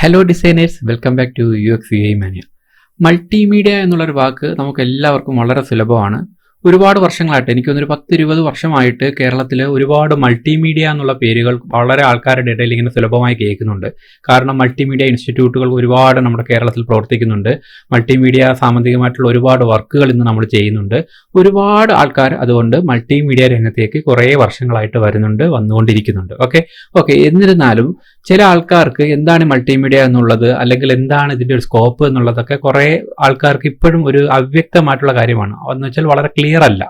Hello designers, welcome back to uxuimania. Multimedia എന്നുള്ളൊരു വാക്ക് നമുക്ക് എല്ലാവർക്കും വളരെ സുലഭമാണ്. ഒരുപാട് വർഷങ്ങളായിട്ട്, എനിക്കൊന്നൊരു 10-20 വർഷമായിട്ട് കേരളത്തിൽ ഒരുപാട് മൾട്ടിമീഡിയ എന്നുള്ള പേരുകൾ വളരെ ആൾക്കാരുടെ ഇടയിൽ ഇങ്ങനെ സുലഭമായി കേൾക്കുന്നുണ്ട്. കാരണം മൾട്ടിമീഡിയ ഇൻസ്റ്റിറ്റ്യൂട്ടുകൾ ഒരുപാട് നമ്മുടെ കേരളത്തിൽ പ്രവർത്തിക്കുന്നുണ്ട്. മൾട്ടിമീഡിയ സാമ്പത്തികമായിട്ടുള്ള ഒരുപാട് വർക്കുകൾ ഇന്ന് നമ്മൾ ചെയ്യുന്നുണ്ട്. ഒരുപാട് ആൾക്കാർ അതുകൊണ്ട് മൾട്ടിമീഡിയ രംഗത്തേക്ക് കുറേ വർഷങ്ങളായിട്ട് വന്നുകൊണ്ടിരിക്കുന്നുണ്ട്. ഓക്കെ. എന്നിരുന്നാലും ചില ആൾക്കാർക്ക് എന്താണ് മൾട്ടിമീഡിയ എന്നുള്ളത്, അല്ലെങ്കിൽ എന്താണ് ഇതിൻ്റെ ഒരു സ്കോപ്പ് എന്നുള്ളതൊക്കെ കുറേ ആൾക്കാർക്ക് ഇപ്പോഴും ഒരു അവ്യക്തമായിട്ടുള്ള കാര്യമാണ്. എന്ന് വെച്ചാൽ വളരെ ക്ലിയർ അല്ല.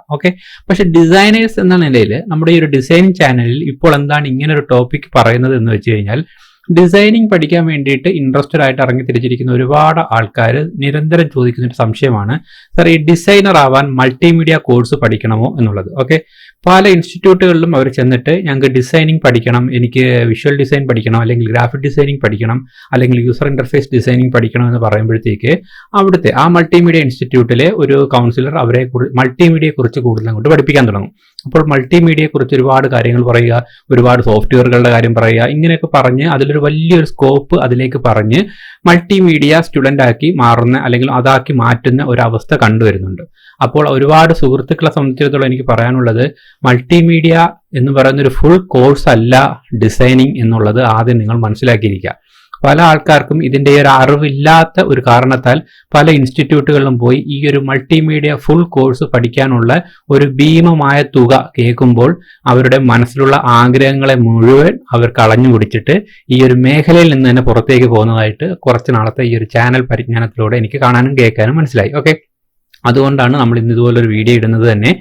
പക്ഷെ ഡിസൈനേഴ്സ് എന്ന നിലയിൽ നമ്മുടെ ഈ ഒരു ഡിസൈനിങ് ചാനലിൽ ഇപ്പോൾ എന്താണ് ഇങ്ങനെ ഒരു ടോപ്പിക് പറയുന്നത് എന്ന് വെച്ച് കഴിഞ്ഞാൽ, ഡിസൈനിങ് പഠിക്കാൻ വേണ്ടിയിട്ട് ഇൻട്രസ്റ്റഡ് ആയിട്ട് ഇറങ്ങി തിരിച്ചിരിക്കുന്ന ഒരുപാട് ആൾക്കാർ നിരന്തരം ചോദിക്കുന്ന ഒരു സംശയമാണ്, സാർ ഈ ഡിസൈനർ ആവാൻ മൾട്ടിമീഡിയ കോഴ്സ് പഠിക്കണമോ എന്നുള്ളത്. പല ഇൻസ്റ്റിറ്റ്യൂട്ടുകളിലും അവർ ചെന്നിട്ട് ഞങ്ങൾക്ക് ഡിസൈനിങ് പഠിക്കണം, എനിക്ക് വിഷ്വൽ ഡിസൈൻ പഠിക്കണം, അല്ലെങ്കിൽ ഗ്രാഫിക് ഡിസൈനിങ് പഠിക്കണം, അല്ലെങ്കിൽ യൂസർ ഇന്റർഫേസ് ഡിസൈനിങ് പഠിക്കണം എന്ന് പറയുമ്പോഴത്തേക്ക് അവിടുത്തെ ആ മൾട്ടിമീഡിയ ഇൻസ്റ്റിറ്റ്യൂട്ടിലെ ഒരു കൗൺസിലർ അവരെ മൾട്ടിമീഡിയയെ കുറിച്ച് കൂടുതൽ അങ്ങോട്ട് പഠിപ്പിക്കാൻ തുടങ്ങും. അപ്പോൾ മൾട്ടിമീഡിയയെ കുറിച്ച് ഒരുപാട് കാര്യങ്ങൾ പറയുക, ഒരുപാട് സോഫ്റ്റ്വെയറുകളുടെ കാര്യം പറയുക, ഇങ്ങനെയൊക്കെ പറഞ്ഞ് അതിലൊരു വലിയൊരു സ്കോപ്പ് അതിലേക്ക് പറഞ്ഞ് മൾട്ടിമീഡിയ സ്റ്റുഡൻ്റ് ആക്കി മാറുന്ന, അല്ലെങ്കിൽ അതാക്കി മാറ്റുന്ന ഒരവസ്ഥ കണ്ടുവരുന്നുണ്ട്. അപ്പോൾ ഒരുപാട് സുഹൃത്തുക്കളെ സംബന്ധിച്ചിടത്തോളം എനിക്ക് പറയാനുള്ളത്, മൾട്ടിമീഡിയ എന്ന് പറയുന്ന ഒരു ഫുൾ കോഴ്സ് അല്ല ഡിസൈനിങ് എന്നുള്ളത് ആദ്യം നിങ്ങൾ മനസ്സിലാക്കിയിരിക്കുക. പല ആൾക്കാർക്കും ഇതിൻ്റെ ഒരു അറിവില്ലാത്ത ഒരു കാരണത്താൽ പല ഇൻസ്റ്റിറ്റ്യൂട്ടുകളിലും പോയി ഈ ഒരു മൾട്ടിമീഡിയ ഫുൾ കോഴ്സ് പഠിക്കാനുള്ള ഒരു ഭീമമായ തുക കേൾക്കുമ്പോൾ അവരുടെ മനസ്സിലുള്ള ആഗ്രഹങ്ങളെ മുഴുവൻ അവർ കളഞ്ഞു കുടിച്ചിട്ട് ഈ ഒരു മേഖലയിൽ നിന്ന് തന്നെ പുറത്തേക്ക് പോകുന്നതായിട്ട് കുറച്ച് നാളത്തെ ഈ ഒരു ചാനൽ പരിജ്ഞാനത്തിലൂടെ എനിക്ക് കാണാനും കേൾക്കാനും മനസ്സിലായി. അതുകൊണ്ടാണ് നമ്മൾ ഇന്ന് ഇതുപോലൊരു വീഡിയോ ഇടുന്നത് തന്നെ.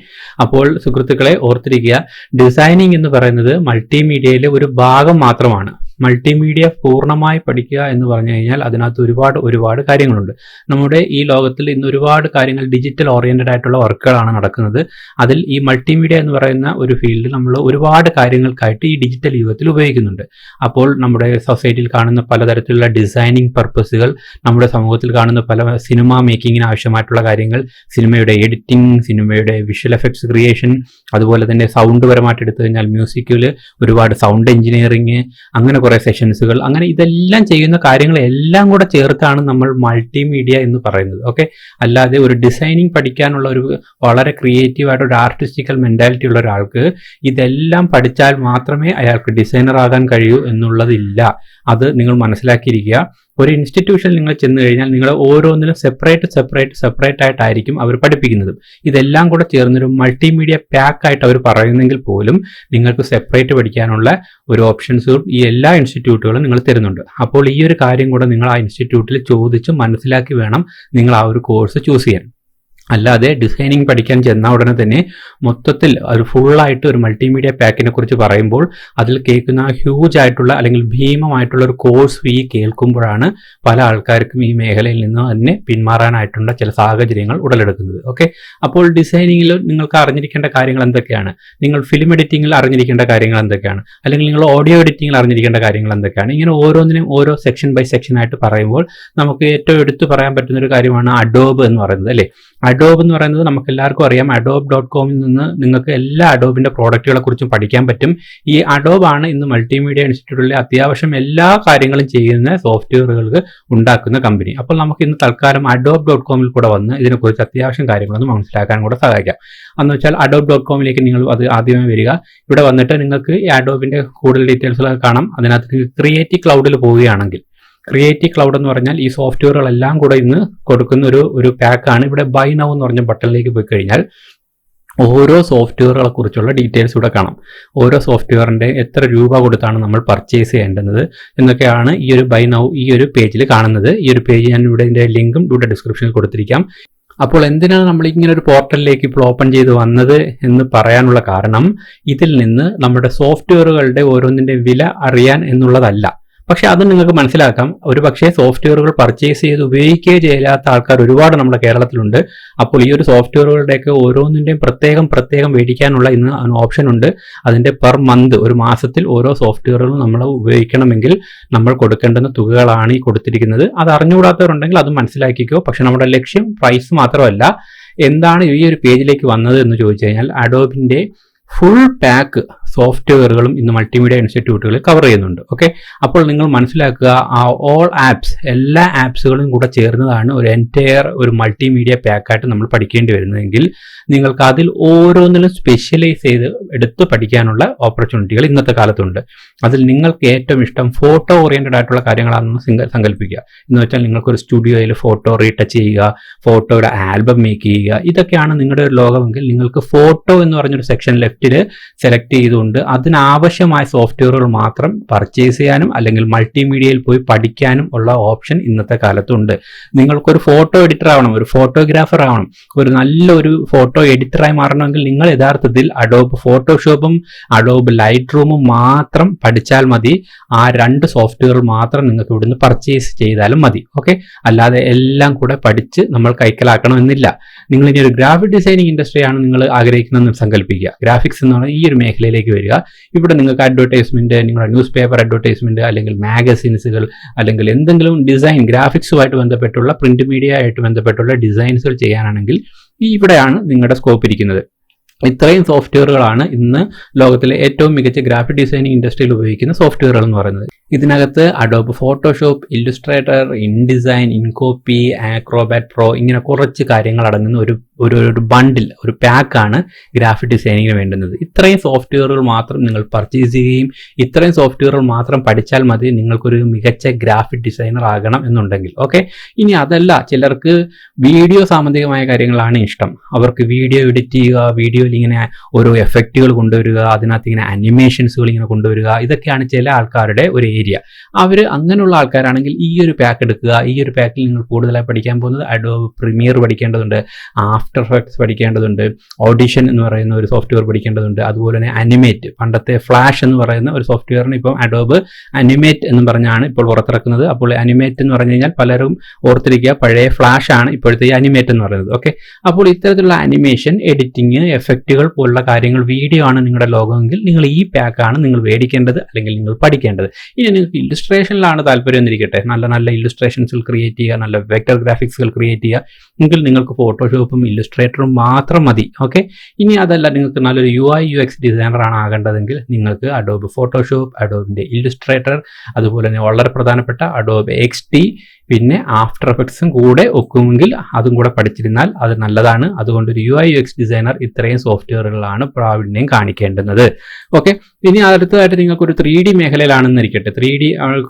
അപ്പോൾ സുഹൃത്തുക്കളെ ഓർത്തിരിക്കുക, ഡിസൈനിങ് എന്ന് പറയുന്നത് മൾട്ടിമീഡിയയിലെ ഒരു ഭാഗം മാത്രമാണ്. മൾട്ടിമീഡിയ പൂർണ്ണമായി പഠിക്കുക എന്ന് പറഞ്ഞു കഴിഞ്ഞാൽ അതിനകത്ത് ഒരുപാട് കാര്യങ്ങളുണ്ട്. നമ്മുടെ ഈ ലോകത്തിൽ ഇന്ന് ഒരുപാട് കാര്യങ്ങൾ ഡിജിറ്റൽ ഓറിയന്റഡ് ആയിട്ടുള്ള വർക്കുകളാണ് നടക്കുന്നത്. അതിൽ ഈ മൾട്ടിമീഡിയ എന്ന് പറയുന്ന ഒരു ഫീൽഡ് നമ്മൾ ഒരുപാട് കാര്യങ്ങൾക്കായിട്ട് ഈ ഡിജിറ്റൽ യുഗത്തിൽ ഉപയോഗിക്കുന്നുണ്ട്. അപ്പോൾ നമ്മുടെ സൊസൈറ്റിയിൽ കാണുന്ന പലതരത്തിലുള്ള ഡിസൈനിങ് പർപ്പസുകൾ, നമ്മുടെ സമൂഹത്തിൽ കാണുന്ന പല സിനിമ മേക്കിങ്ങിന് ആവശ്യമായിട്ടുള്ള കാര്യങ്ങൾ, സിനിമയുടെ എഡിറ്റിംഗ്, സിനിമയുടെ വിഷ്വൽ എഫക്ട്സ് ക്രിയേഷൻ, അതുപോലെ തന്നെ സൗണ്ട് പരമായിട്ട് എടുത്തു കഴിഞ്ഞാൽ മ്യൂസിക്കിൽ ഒരുപാട് സൗണ്ട് എഞ്ചിനീയറിങ്, അങ്ങനെ കുറേ സെഷൻസുകൾ, അങ്ങനെ ഇതെല്ലാം ചെയ്യുന്ന കാര്യങ്ങളെല്ലാം കൂടെ ചേർത്താണ് നമ്മൾ മൾട്ടിമീഡിയ എന്ന് പറയുന്നത്. അല്ലാതെ ഒരു ഡിസൈനിങ് പഠിക്കാനുള്ള ഒരു വളരെ ക്രിയേറ്റീവായിട്ട് ഒരു ആർട്ടിസ്റ്റിക്കൽ മെന്റാലിറ്റി ഉള്ള ഒരാൾക്ക് ഇതെല്ലാം പഠിച്ചാൽ മാത്രമേ അയാൾക്ക് ഡിസൈനർ ആകാൻ കഴിയൂ എന്നുള്ളതില്ല. അത് നിങ്ങൾ മനസ്സിലാക്കിയിരിക്കുക. ഒരു ഇൻസ്റ്റിറ്റ്യൂഷനിൽ നിങ്ങൾ ചെന്ന് കഴിഞ്ഞാൽ നിങ്ങൾ ഓരോന്നിനും സെപ്പറേറ്റ് ആയിട്ടായിരിക്കും അവർ പഠിപ്പിക്കുന്നത്. ഇതെല്ലാം കൂടെ ചേർന്നൊരു മൾട്ടിമീഡിയ പാക്ക് ആയിട്ട് അവർ പറയുന്നെങ്കിൽ പോലും നിങ്ങൾക്ക് സെപ്പറേറ്റ് പഠിക്കാനുള്ള ഒരു ഓപ്ഷൻസും ഈ എല്ലാ ഇൻസ്റ്റിറ്റ്യൂട്ടുകളും നിങ്ങൾ തരുന്നുണ്ട്. അപ്പോൾ ഈ ഒരു കാര്യം കൂടെ നിങ്ങൾ ആ ഇൻസ്റ്റിറ്റ്യൂട്ടിൽ ചോദിച്ച് മനസ്സിലാക്കി വേണം നിങ്ങൾ ആ ഒരു കോഴ്സ് ചൂസ് ചെയ്യാൻ. അല്ലാതെ ഡിസൈനിങ് പഠിക്കാൻ ചെന്ന ഉടനെ തന്നെ മൊത്തത്തിൽ ഒരു ഫുള്ളായിട്ട് ഒരു മൾട്ടിമീഡിയ പാക്കിനെ കുറിച്ച് പറയുമ്പോൾ അതിൽ കേൾക്കുന്ന ഹ്യൂജ് ആയിട്ടുള്ള അല്ലെങ്കിൽ ഭീമമായിട്ടുള്ള ഒരു കോഴ്സ് ഫീ കേൾക്കുമ്പോഴാണ് പല ആൾക്കാർക്കും ഈ മേഖലയിൽ നിന്ന് തന്നെ പിന്മാറാനായിട്ടുള്ള ചില സാഹചര്യങ്ങൾ ഉടലെടുക്കുന്നത്. അപ്പോൾ ഡിസൈനിങ്ങിൽ നിങ്ങൾക്ക് അറിഞ്ഞിരിക്കേണ്ട കാര്യങ്ങൾ എന്തൊക്കെയാണ്, നിങ്ങൾ ഫിലിം എഡിറ്റിങ്ങിൽ അറിഞ്ഞിരിക്കേണ്ട കാര്യങ്ങൾ എന്തൊക്കെയാണ്, അല്ലെങ്കിൽ നിങ്ങൾ ഓഡിയോ എഡിറ്റിങ്ങിൽ അറിഞ്ഞിരിക്കേണ്ട കാര്യങ്ങൾ എന്തൊക്കെയാണ്, ഇങ്ങനെ ഓരോന്നിനും ഓരോ സെക്ഷൻ ബൈ സെക്ഷൻ ആയിട്ട് പറയുമ്പോൾ നമുക്ക് ഏറ്റവും എടുത്തു പറയാൻ പറ്റുന്ന ഒരു കാര്യമാണ് അഡോബ് എന്ന് പറയുന്നത്, അല്ലേ? അഡോബ് എന്ന് പറയുന്നത് നമുക്ക് എല്ലാവർക്കും അറിയാം. adobe.comൽ നിന്ന് നിങ്ങൾക്ക് എല്ലാ അഡോബിന്റെ പ്രോഡക്റ്റുകളെ കുറിച്ചും പഠിക്കാൻ പറ്റും. ഈ അഡോബ് ആണ് ഇന്ന് മൾട്ടിമീഡിയ ഇൻസ്റ്റിറ്റ്യൂട്ടിലെ അത്യാവശ്യം എല്ലാ കാര്യങ്ങളും ചെയ്യുന്ന സോഫ്റ്റ്വെയറുകൾക്ക് ഉണ്ടാക്കുന്ന കമ്പനി. അപ്പോൾ നമുക്ക് ഇന്ന് തൽക്കാലം adobe.comൽ കൂടെ വന്ന് ഇതിനെക്കുറിച്ച് അത്യാവശ്യം കാര്യങ്ങളൊന്ന് മനസ്സിലാക്കാൻ കൂടെ സഹായിക്കാം. എന്ന് വെച്ചാൽ adobe.comലേക്ക് നിങ്ങൾ അത് ആദ്യമേ വരിക. ഇവിടെ വന്നിട്ട് നിങ്ങൾക്ക് ഈ അഡോബിന്റെ കൂടുതൽ ഡീറ്റെയിൽസ് കാണാം. അതിനകത്ത് ക്രിയേറ്റീവ് ക്ലൗഡിൽ പോവുകയാണെങ്കിൽ, ക്രിയേറ്റീവ് ക്ലൗഡ് എന്ന് പറഞ്ഞാൽ ഈ സോഫ്റ്റ്വെയറുകളെല്ലാം കൂടെ ഇന്ന് കൊടുക്കുന്ന ഒരു പാക്കാണ്. ഇവിടെ ബൈ നൗ എന്ന് പറഞ്ഞ ബട്ടണിലേക്ക് പോയി കഴിഞ്ഞാൽ ഓരോ സോഫ്റ്റ്വെയറുകളെ കുറിച്ചുള്ള ഡീറ്റെയിൽസ് ഇവിടെ കാണാം. ഓരോ സോഫ്റ്റ്വെയറിന്റെ എത്ര രൂപ കൊടുത്താണ് നമ്മൾ പർച്ചേസ് ചെയ്യേണ്ടത് എന്നൊക്കെയാണ് ഈ ഒരു ബൈ നൗ ഈ ഒരു പേജിൽ കാണുന്നത്. ഈ ഒരു പേജ് ഞാൻ ഇവിടെ ഇതിന്റെ ലിങ്കും ഇവിടെ ഡിസ്ക്രിപ്ഷനിൽ കൊടുത്തിരിക്കാം. അപ്പോൾ എന്തിനാണ് നമ്മൾ ഇങ്ങനെ ഒരു പോർട്ടലിലേക്ക് ഇപ്പോൾ ഓപ്പൺ ചെയ്ത് വന്നത് എന്ന് പറയാനുള്ള കാരണം, ഇതിൽ നിന്ന് നമ്മുടെ സോഫ്റ്റ്വെയറുകളുടെ ഓരോന്നിന്റെ വില അറിയാൻ എന്നുള്ളതല്ല. പക്ഷെ അത് നിങ്ങൾക്ക് മനസ്സിലാക്കാം. ഒരു പക്ഷേ സോഫ്റ്റ്വെയറുകൾ പർച്ചേസ് ചെയ്ത് ഉപയോഗിക്കുകയോ ചെയ്യാത്ത ആൾക്കാർ ഒരുപാട് നമ്മുടെ കേരളത്തിലുണ്ട്. അപ്പോൾ ഈ ഒരു സോഫ്റ്റ്വെയറുകളുടെയൊക്കെ ഓരോന്നിൻ്റെയും പ്രത്യേകം മേടിക്കാനുള്ള ഇന്ന് ഓപ്ഷൻ ഉണ്ട്. അതിൻ്റെ പെർ മന്ത്, ഒരു മാസത്തിൽ ഓരോ സോഫ്റ്റ്വെയറുകളും നമ്മൾ ഉപയോഗിക്കണമെങ്കിൽ നമ്മൾ കൊടുക്കേണ്ടുന്ന തുകകളാണ് ഈ കൊടുത്തിരിക്കുന്നത്. അത് അറിഞ്ഞുകൂടാത്തവരുണ്ടെങ്കിൽ അത് മനസ്സിലാക്കിക്കോ. പക്ഷെ നമ്മുടെ ലക്ഷ്യം പ്രൈസ് മാത്രമല്ല. എന്താണ് ഈ ഒരു പേജിലേക്ക് വന്നത് എന്ന് ചോദിച്ചു കഴിഞ്ഞാൽ, അഡോബിന്റെ ഫുൾ പാക്ക് സോഫ്റ്റ്വെയറുകളും ഇന്ന് മൾട്ടിമീഡിയ ഇൻസ്റ്റിറ്റ്യൂട്ടുകളിൽ കവർ ചെയ്യുന്നുണ്ട്. ഓക്കെ, അപ്പോൾ നിങ്ങൾ മനസ്സിലാക്കുക, ആ ഓൾ ആപ്സ്, എല്ലാ ആപ്സുകളും കൂടെ ചേർന്നതാണ് ഒരു എൻറ്റയർ ഒരു മൾട്ടിമീഡിയ പാക്കായിട്ട് നമ്മൾ പഠിക്കേണ്ടി വരുന്നതെങ്കിൽ നിങ്ങൾക്ക് അതിൽ ഓരോന്നിലും സ്പെഷ്യലൈസ് ചെയ്ത് എടുത്ത് പഠിക്കാനുള്ള ഓപ്പർച്യൂണിറ്റികൾ ഇന്നത്തെ കാലത്തുണ്ട്. അതിൽ നിങ്ങൾക്ക് ഏറ്റവും ഇഷ്ടം ഫോട്ടോ ഓറിയന്റഡ് ആയിട്ടുള്ള കാര്യങ്ങളാണെന്ന് സങ്കല്പിക്കുക. എന്ന് വെച്ചാൽ നിങ്ങൾക്കൊരു സ്റ്റുഡിയോയിൽ ഫോട്ടോ റീടച്ച് ചെയ്യുക, ഫോട്ടോയുടെ ആൽബം മേക്ക് ചെയ്യുക, ഇതൊക്കെയാണ് നിങ്ങളുടെ ഒരു ലോകമെങ്കിൽ നിങ്ങൾക്ക് ഫോട്ടോ എന്ന് പറഞ്ഞൊരു സെക്ഷൻ ലെഫ്റ്റിൽ സെലക്ട് ചെയ്തുകൊണ്ട് അതിനാവശ്യമായ സോഫ്റ്റ്വെയറുകൾ മാത്രം പർച്ചേസ് ചെയ്യാനും അല്ലെങ്കിൽ മൾട്ടിമീഡിയയിൽ പോയി പഠിക്കാനും ഉള്ള ഓപ്ഷൻ ഇന്നത്തെ കാലത്തുണ്ട്. നിങ്ങൾക്കൊരു ഫോട്ടോ എഡിറ്റർ ആവണം, ഒരു ഫോട്ടോഗ്രാഫർ ആവണം, ഒരു നല്ലൊരു ഫോട്ടോ എഡിറ്ററായി മാറണമെങ്കിൽ നിങ്ങൾ യഥാർത്ഥത്തിൽ അഡോബ് ഫോട്ടോഷോപ്പും അഡോബ് ലൈറ്റ് റൂമും മാത്രം പഠിച്ചാൽ മതി. ആ 2 സോഫ്റ്റ്വെയർ മാത്രം നിങ്ങൾക്ക് ഇവിടുന്ന് പർച്ചേസ് ചെയ്താലും മതി. ഓക്കെ, അല്ലാതെ എല്ലാം കൂടെ പഠിച്ച് നമ്മൾ കൈക്കലാക്കണമെന്നില്ല. നിങ്ങൾ ഇനി ഒരു ഗ്രാഫിക് ഡിസൈനിങ് ഇൻഡസ്ട്രിയാണ് നിങ്ങൾ ആഗ്രഹിക്കുന്നതെന്ന് സങ്കല്പിക്കുക. ഗ്രാഫിക്സ് എന്ന് പറഞ്ഞാൽ ഈ ഒരു മേഖലയിലേക്ക് വരിക. ഇവിടെ നിങ്ങൾക്ക് അഡ്വർടൈസ്മെന്റ്, നിങ്ങളുടെ ന്യൂസ് പേപ്പർ അഡ്വർടൈസ്മെന്റ് അല്ലെങ്കിൽ മാഗസിൻസുകൾ അല്ലെങ്കിൽ എന്തെങ്കിലും ഡിസൈൻ ഗ്രാഫിക്സുമായിട്ട് ബന്ധപ്പെട്ടുള്ള പ്രിന്റ് മീഡിയ ആയിട്ട് ബന്ധപ്പെട്ടുള്ള ഡിസൈൻസുകൾ ചെയ്യാനാണെങ്കിൽ ഇവിടെയാണ് നിങ്ങളുടെ സ്കോപ്പ് ഇരിക്കുന്നത്. ഇത്രയും സോഫ്റ്റ്വെയറുകളാണ് ഇന്ന് ലോകത്തിലെ ഏറ്റവും മികച്ച ഗ്രാഫിക് ഡിസൈനിങ് ഇൻഡസ്ട്രിയിൽ ഉപയോഗിക്കുന്ന സോഫ്റ്റ്വെയറുകൾ എന്ന് പറയുന്നത്. ഇതിനകത്ത് Adobe Photoshop, Illustrator, InDesign, InCopy, Acrobat Pro, ഇങ്ങനെ കുറച്ച് കാര്യങ്ങൾ അടങ്ങുന്ന ഒരു ബണ്ടിൽ, ഒരു പാക്കാണ് ഗ്രാഫിക് ഡിസൈനിങ്ങിന് വേണ്ടുന്നത്. ഇത്രയും സോഫ്റ്റ്വെയറുകൾ മാത്രം നിങ്ങൾ പർച്ചേസ് ചെയ്യുകയും ഇത്രയും സോഫ്റ്റ്വെയറുകൾ മാത്രം പഠിച്ചാൽ മതി നിങ്ങൾക്കൊരു മികച്ച ഗ്രാഫിക് ഡിസൈനർ ആകണം എന്നുണ്ടെങ്കിൽ. ഓക്കെ, ഇനി അതല്ല, ചിലർക്ക് വീഡിയോ സാമ്പത്തികമായ കാര്യങ്ങളാണ് ഇഷ്ടം. അവർക്ക് വീഡിയോ എഡിറ്റ് ചെയ്യുക, വീഡിയോയിൽ ഇങ്ങനെ ഓരോ എഫക്റ്റുകൾ കൊണ്ടുവരിക, അതിനകത്ത് ഇങ്ങനെ അനിമേഷൻസുകൾ ഇങ്ങനെ കൊണ്ടുവരിക, ഇതൊക്കെയാണ് ചില ആൾക്കാരുടെ ഒരു ഏരിയ. അവർ അങ്ങനെയുള്ള ആൾക്കാരാണെങ്കിൽ ഈ ഒരു പാക്ക് എടുക്കുക. ഈ ഒരു പാക്കിൽ നിങ്ങൾ കൂടുതലായി പഠിക്കാൻ പോകുന്നത് അഡോബ് പ്രീമിയർ പഠിക്കേണ്ടതുണ്ട്, ആഫ്റ്റർ എഫക്ട്സ് പഠിക്കേണ്ടതുണ്ട്, ഓഡിഷൻ എന്ന് പറയുന്ന ഒരു സോഫ്റ്റ്വെയർ പഠിക്കേണ്ടതുണ്ട്, അതുപോലെ തന്നെ അനിമേറ്റ്, പണ്ടത്തെ ഫ്ലാഷ് എന്ന് പറയുന്ന ഒരു സോഫ്റ്റ്വെയറിന് ഇപ്പം അഡോബ് അനിമേറ്റ് എന്ന് പറഞ്ഞാണ് ഇപ്പോൾ പുറത്തിറക്കുന്നത്. അപ്പോൾ അനിമേറ്റ് എന്ന് പറഞ്ഞു കഴിഞ്ഞാൽ പലരും ഓർത്തിരിക്കുക, പഴയ ഫ്ലാഷ് ആണ് ഇപ്പോഴത്തെ ഈ അനിമേറ്റ് എന്ന് പറയുന്നത്. ഓക്കെ, അപ്പോൾ ഇത്തരത്തിലുള്ള അനിമേഷൻ, എഡിറ്റിംഗ്, എഫക്റ്റുകൾ പോലുള്ള കാര്യങ്ങൾ, വീഡിയോ ആണ് നിങ്ങളുടെ ലോകമെങ്കിൽ നിങ്ങൾ ഈ പാക്കാണ് നിങ്ങൾ മേടിക്കേണ്ടത് അല്ലെങ്കിൽ നിങ്ങൾ പഠിക്കേണ്ടത്. ഇനി നിങ്ങൾക്ക് ഇല്ലുസ്ട്രേഷനിലാണ് താല്പര്യം എന്നിരിക്കട്ടെ, നല്ല നല്ല ഇല്ലുസ്ട്രേഷൻസുകൾ ക്രിയേറ്റ് ചെയ്യുക, നല്ല വെക്ടർ ഗ്രാഫിക്സുകൾ ക്രിയേറ്റ് ചെയ്യുക എങ്കിൽ നിങ്ങൾക്ക് ഫോട്ടോഷോപ്പും ഇല്ലുസ്ട്രേറ്ററും മാത്രം മതി. ഓക്കെ, ഇനി അതല്ല, നിങ്ങൾക്ക് നല്ലൊരു UI UX ഡിസൈനർ ആണ് ആകേണ്ടതെങ്കിൽ നിങ്ങൾക്ക് അഡോബ് ഫോട്ടോഷോപ്പ്, അഡോബിന്റെ ഇല്ലുസ്ട്രേറ്റർ, അതുപോലെ തന്നെ വളരെ പ്രധാനപ്പെട്ട അഡോബ് XD, പിന്നെ ആഫ്റ്റർ എഫക്ട്സും കൂടെ ഒക്കുമെങ്കിൽ അതും കൂടെ പഠിച്ചിരുന്നാൽ അത് നല്ലതാണ്. അതുകൊണ്ട് ഒരു UI UX ഡിസൈനർ ഇത്രയും സോഫ്റ്റ്വെയറുകളാണ് പ്രാവീണ്യം കാണിക്കേണ്ടുന്നത്. ഓക്കെ, ഇനി അടുത്തതായിട്ട് നിങ്ങൾക്കൊരു 3D മേഖലയിലാണെന്നിരിക്കട്ടെ, 3D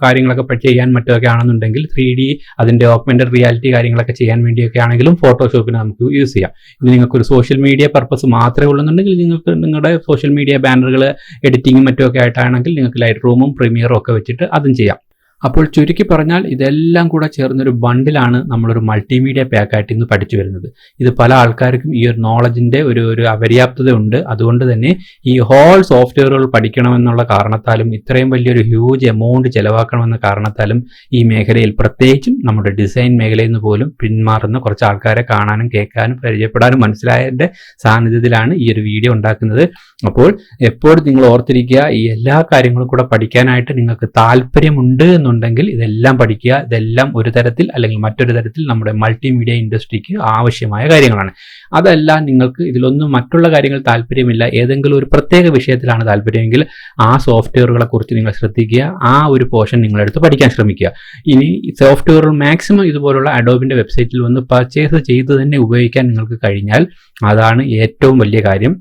കാര്യങ്ങളൊക്കെ ചെയ്യാൻ മറ്റൊക്കെ ആണെന്നുണ്ടെങ്കിൽ 3D അതിന്റെ ഓഗ്മെന്റഡ് റിയാലിറ്റി കാര്യങ്ങളൊക്കെ ചെയ്യാൻ വേണ്ടിയൊക്കെ ആണെങ്കിലും ഫോട്ടോഷോപ്പിന് നമുക്ക് യൂസ് ചെയ്യാം. ഇനി നിങ്ങൾക്കൊരു സോഷ്യൽ മീഡിയ പർപ്പസ് മാത്രമേ ഉള്ളെന്നുണ്ടെങ്കിൽ നിങ്ങൾക്ക് നിങ്ങളുടെ സോഷ്യൽ മീഡിയ ബാനറുകൾ എഡിറ്റിങ്ങും മറ്റുമൊക്കെ ആയിട്ടാണെങ്കിൽ നിങ്ങൾക്ക് ലൈറ്റ് റൂമും പ്രീമിയറും ഒക്കെ വെച്ചിട്ട് അതും ചെയ്യാം. അപ്പോൾ ചുരുക്കി പറഞ്ഞാൽ ഇതെല്ലാം കൂടെ ചേർന്നൊരു ബണ്ടിലാണ് നമ്മളൊരു മൾട്ടിമീഡിയ പാക്കായിട്ട് ഇന്ന് പഠിച്ചു വരുന്നത്. ഇത് പല ആൾക്കാർക്കും ഈ ഒരു നോളജിന്റെ ഒരു അപര്യാപ്തത ഉണ്ട്. അതുകൊണ്ട് തന്നെ ഈ ഹോൾ സോഫ്റ്റ്വെയറുകൾ പഠിക്കണമെന്നുള്ള കാരണത്താലും ഇത്രയും വലിയൊരു ഹ്യൂജ് എമൗണ്ട് ചെലവാക്കണമെന്ന കാരണത്താലും ഈ മേഖലയിൽ, പ്രത്യേകിച്ചും നമ്മുടെ ഡിസൈൻ മേഖലയിൽ നിന്ന് പോലും പിന്മാറുന്ന കുറച്ച് ആൾക്കാരെ കാണാനും കേൾക്കാനും പരിചയപ്പെടാനും മനസ്സിലായതിന്റെ സാന്നിധ്യത്തിലാണ് ഈ ഒരു വീഡിയോ ഉണ്ടാക്കുന്നത്. അപ്പോൾ എപ്പോഴും നിങ്ങൾ ഓർത്തിരിക്കുക, ഈ എല്ലാ കാര്യങ്ങളും കൂടെ പഠിക്കാനായിട്ട് നിങ്ങൾക്ക് താല്പര്യമുണ്ട് ഉണ്ടെങ്കിൽ ഇതെല്ലാം പഠിക്കുക. ഇതെല്ലാം ഒരു തരത്തിൽ അല്ലെങ്കിൽ മറ്റൊരു തരത്തിൽ നമ്മുടെ മൾട്ടിമീഡിയ ഇൻഡസ്ട്രിക്ക് ആവശ്യമായ കാര്യങ്ങളാണ്. അതല്ല, നിങ്ങൾക്ക് ഇതിലൊന്നും മറ്റുള്ള കാര്യങ്ങൾ താല്പര്യമില്ല, ഏതെങ്കിലും ഒരു പ്രത്യേക വിഷയത്തിലാണ് താല്പര്യമെങ്കിൽ ആ സോഫ്റ്റ്വെയറുകളെ കുറിച്ച് നിങ്ങൾ ശ്രദ്ധിക്കുക, ആ ഒരു പോർഷൻ നിങ്ങളെടുത്ത് പഠിക്കാൻ ശ്രമിക്കുക. ഇനി സോഫ്റ്റ്വെയറുകൾ മാക്സിമം ഇതുപോലുള്ള അഡോബിന്റെ വെബ്സൈറ്റിൽ വന്ന് പർച്ചേസ് ചെയ്ത് തന്നെ ഉപയോഗിക്കാൻ നിങ്ങൾക്ക് കഴിഞ്ഞാൽ അതാണ് ഏറ്റവും വലിയ കാര്യം.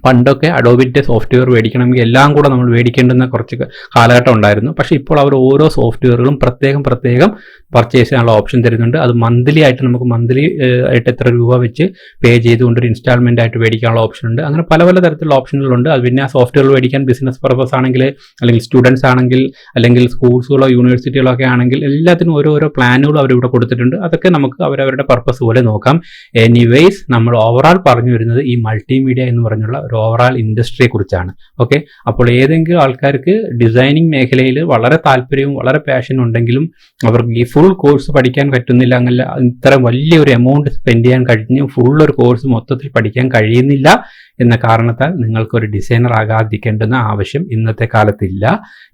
പണ്ടൊക്കെ അഡോബിന്റെ സോഫ്റ്റ്വെയർ മേടിക്കണമെങ്കിൽ എല്ലാം കൂടെ നമ്മൾ മേടിക്കേണ്ടുന്ന കുറച്ച് കാലഘട്ടം ഉണ്ടായിരുന്നു. പക്ഷേ ഇപ്പോൾ അവർ ഓരോ സോഫ്റ്റ്വെയറുകളും പ്രത്യേകം പർച്ചേസ് ചെയ്യാനുള്ള ഓപ്ഷൻ തരുന്നുണ്ട്. അത് മന്ത്ലി ആയിട്ട് നമുക്ക് മന്ത്ലി ആയിട്ട് എത്ര രൂപ വെച്ച് പേ ചെയ്തുകൊണ്ട് ഒരു ഇൻസ്റ്റാൾമെന്റ് ആയിട്ട് മേടിക്കാനുള്ള ഓപ്ഷൻ ഉണ്ട്. അങ്ങനെ പല തരത്തിലുള്ള ഓപ്ഷനുകളുണ്ട്. അത് പിന്നെ ആ സോഫ്റ്റ്വെയർ മേടിക്കാൻ ബിസിനസ് പർപ്പസ് ആണെങ്കിൽ, അല്ലെങ്കിൽ സ്റ്റുഡൻസ് ആണെങ്കിൽ, അല്ലെങ്കിൽ സ്കൂൾസുകളോ യൂണിവേഴ്സിറ്റികളോ ഒക്കെ ആണെങ്കിൽ എല്ലാത്തിനും ഓരോ പ്ലാനുകളും അവരിവിടെ കൊടുത്തിട്ടുണ്ട്. അതൊക്കെ നമുക്ക് അവരവരുടെ പർപ്പസ് പോലെ നോക്കാം. എനിവേസ്, നമ്മൾ ഓവറാൾ പറഞ്ഞു വരുന്നത് ഈ മൾട്ടിമീഡിയ എന്ന് പറഞ്ഞുള്ള ഒരു ഓവറാൾ ഇൻഡസ്ട്രിയെ കുറിച്ചാണ്. ഓക്കെ, അപ്പോൾ ഏതെങ്കിലും ആൾക്കാർക്ക് ഡിസൈനിങ് മേഖലയിൽ വളരെ താല്പര്യവും വളരെ പാഷനും ഉണ്ടെങ്കിലും അവർക്ക് ഈ ഫുൾ കോഴ്സ് പഠിക്കാൻ പറ്റുന്നില്ല, അങ്ങനെ ഇത്ര വലിയൊരു എമൗണ്ട് സ്പെൻഡ് ചെയ്യാൻ കഴിഞ്ഞ് ഫുൾ ഒരു കോഴ്സ് മൊത്തത്തിൽ പഠിക്കാൻ കഴിയുന്നില്ല എന്ന കാരണത്താൽ നിങ്ങൾക്കൊരു ഡിസൈനർ ആകാതിരിക്കേണ്ടുന്ന ആവശ്യം ഇന്നത്തെ കാലത്തില്ല.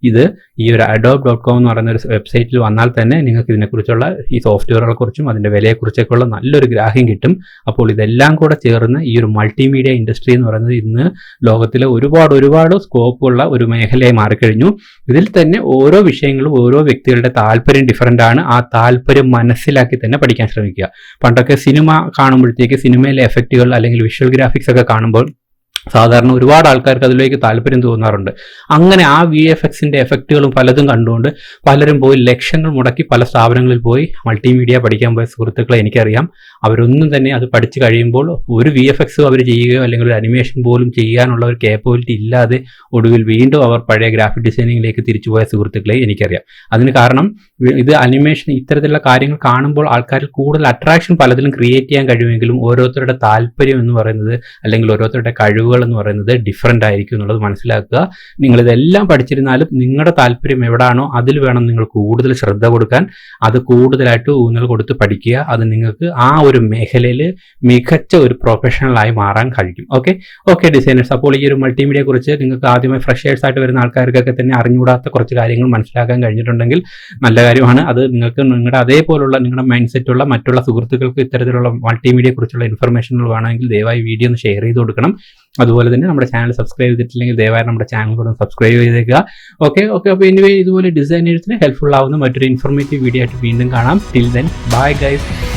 ഇത് ഈ ഒരു adobe.com എന്ന് പറയുന്ന ഒരു വെബ്സൈറ്റിൽ വന്നാൽ തന്നെ നിങ്ങൾക്ക് ഇതിനെക്കുറിച്ചുള്ള ഈ സോഫ്റ്റ്വെയറുകളെ കുറിച്ചും അതിൻ്റെ വിലയെക്കുറിച്ചൊക്കെയുള്ള നല്ലൊരു ഗ്രാഹ്യം കിട്ടും. അപ്പോൾ ഇതെല്ലാം കൂടെ ചേർന്ന് ഈ ഒരു മൾട്ടിമീഡിയ ഇൻഡസ്ട്രി എന്ന് പറയുന്നത് ഇന്ന് ലോകത്തിലെ ഒരുപാട് സ്കോപ്പുള്ള ഒരു മേഖലയായി മാറിക്കഴിഞ്ഞു. ഇതിൽ തന്നെ ഓരോ വിഷയങ്ങളും ഓരോ വ്യക്തികളുടെ താല്പര്യം ഡിഫറൻ്റ് ആണ്. ആ താല്പര്യം മനസ്സിലാക്കി തന്നെ പഠിക്കാൻ ശ്രമിക്കുക. പണ്ടൊക്കെ സിനിമ കാണുമ്പോഴത്തേക്ക് സിനിമയിലെ എഫക്റ്റുകൾ അല്ലെങ്കിൽ വിഷ്വൽ ഗ്രാഫിക്സ് ഒക്കെ കാണുമ്പോൾ സാധാരണ ഒരുപാട് ആൾക്കാർക്ക് അതിലേക്ക് താല്പര്യം തോന്നാറുണ്ട്. അങ്ങനെ ആ VFXന്റെ എഫക്റ്റുകളും പലതും കണ്ടുകൊണ്ട് പലരും പോയി ലക്ഷങ്ങൾ മുടക്കി പല സ്ഥാപനങ്ങളിൽ പോയി മൾട്ടിമീഡിയ പഠിക്കാൻ പോയ സുഹൃത്തുക്കളെ എനിക്കറിയാം. അവരൊന്നും തന്നെ അത് പഠിച്ചു കഴിയുമ്പോൾ ഒരു VFX അവർ ചെയ്യുകയോ അല്ലെങ്കിൽ ഒരു അനിമേഷൻ പോലും ചെയ്യാനുള്ള ഒരു കേപ്പബിലിറ്റി ഇല്ലാതെ ഒടുവിൽ വീണ്ടും അവർ പഴയ ഗ്രാഫിക് ഡിസൈനിങ്ങിലേക്ക് തിരിച്ചുപോയ സുഹൃത്തുക്കളെ എനിക്കറിയാം. അതിന് കാരണം ഇത് അനിമേഷൻ ഇത്തരത്തിലുള്ള കാര്യങ്ങൾ കാണുമ്പോൾ ആൾക്കാരിൽ കൂടുതൽ അട്രാക്ഷൻ പലതിലും ക്രിയേറ്റ് ചെയ്യാൻ കഴിയുമെങ്കിലും ഓരോരുത്തരുടെ താല്പര്യം എന്ന് പറയുന്നത് അല്ലെങ്കിൽ ഓരോരുത്തരുടെ കഴിവുകൾ എന്ന് പറയുന്നത് ഡിഫറൻ്റ് ആയിരിക്കും എന്നുള്ളത് മനസ്സിലാക്കുക. നിങ്ങളിതെല്ലാം പഠിച്ചിരുന്നാലും നിങ്ങളുടെ താല്പര്യം എവിടാണോ അതിൽ വേണം നിങ്ങൾ കൂടുതൽ ശ്രദ്ധ കൊടുക്കാൻ. അത് കൂടുതലായിട്ട് ഊന്നൽ കൊടുത്ത് പഠിക്കുക. അത് നിങ്ങൾക്ക് ആ ഒരു മേഖലയിൽ മികച്ച ഒരു പ്രൊഫഷണലായി മാറാൻ കഴിയും. ഓക്കെ ഡിസൈനേഴ്സ്, അപ്പോൾ ഈ ഒരു മൾട്ടിമീഡിയയെ കുറിച്ച് നിങ്ങൾക്ക് ആദ്യമായി ഫ്രഷേഴ്സ് ആയിട്ട് വരുന്ന ആൾക്കാർക്കൊക്കെ തന്നെ അറിഞ്ഞുകൂടാത്ത കുറച്ച് കാര്യങ്ങൾ മനസ്സിലാക്കാൻ കഴിഞ്ഞിട്ടുണ്ടെങ്കിൽ നല്ല കാര്യമാണ്. അത് നിങ്ങൾക്ക് നിങ്ങളുടെ അതേപോലുള്ള നിങ്ങളുടെ മൈൻഡ് സെറ്റുള്ള മറ്റുള്ള സുഹൃത്തുക്കൾക്ക് ഇത്തരത്തിലുള്ള മൾട്ടിമീഡിയയെ കുറിച്ചുള്ള ഇൻഫർമേഷനുകൾ വേണമെങ്കിൽ ദയവായി വീഡിയോ ഒന്ന് ഷെയർ ചെയ്ത് കൊടുക്കണം. അതുപോലെ തന്നെ നമ്മുടെ ചാനൽ സബ്സ്ക്രൈബ് ചെയ്തിട്ടില്ലെങ്കിൽ ദയവായി നമ്മുടെ ചാനൽ കൂടെ സബ്സ്ക്രൈബ് ചെയ്തേക്കുക. ഓക്കെ അപ്പോൾ എനിവേ ഇതുപോലെ ഡിസൈനേഴ്സിന് ഹെൽപ്ഫുൾ ആവുന്ന മറ്റൊരു ഇൻഫോർമേറ്റീവ് വീഡിയോ ആയിട്ട് വീണ്ടും കാണാം. Till then bye guys.